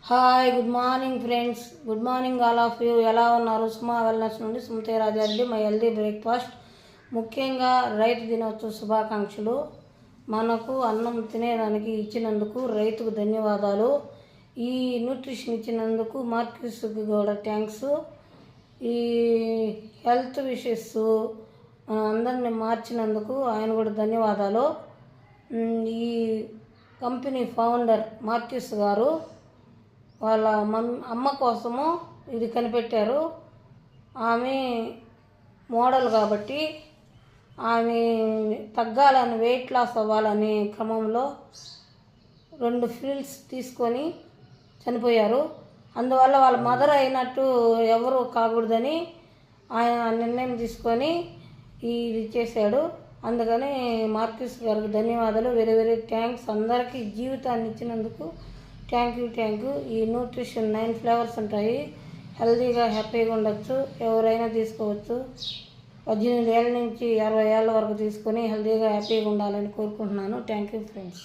Hi, good morning friends. Good morning all of you. ఎలా ఉన్నారు? Suma wellness నుండి Sumathe Rajareddy. My healthy breakfast. ముఖ్యంగా రైతు దినోత్సవ శుభాకాంక్షలు. మనకు అన్నం తినేదానికి ఇచ్చినందుకు రైతుకు ధన్యవాదాలు. ఈ న్యూట్రిషన్ ఇచ్చినందుకు మార్కెట్స్కి కూడా థ్యాంక్స్. ఈ హెల్త్ విషెస్ అందరిని మార్చినందుకు ఆయన కూడా ధన్యవాదాలు. ఈ కంపెనీ ఫౌండర్ మార్క్యూస్ గారు వాళ్ళ అమ్మ కోసము ఇది కనిపెట్టారు. ఆమె మోడల్ కాబట్టి ఆమె తగ్గాలని, వెయిట్ లాస్ అవ్వాలనే క్రమంలో 2 పిల్స్ తీసుకొని చనిపోయారు. అందువల్ల వాళ్ళ మదర్ అయినట్టు ఎవరు కాకూడదని ఆయన నిర్ణయం తీసుకొని ఇది చేశాడు. అందుకని మార్క్యూస్ గారికి ధన్యవాదాలు. Very very thanks. అందరికీ జీవితాన్ని ఇచ్చినందుకు థ్యాంక్ యూ. ఈ న్యూట్రిషన్ 9 ఫ్లేవర్స్ ఉంటాయి. హెల్తీగా హ్యాపీగా ఉండొచ్చు. ఎవరైనా తీసుకోవచ్చు. 18 ఏళ్ళ నుంచి 60 ఏళ్ళ వరకు తీసుకొని హెల్తీగా హ్యాపీగా ఉండాలని కోరుకుంటున్నాను. Thank you friends.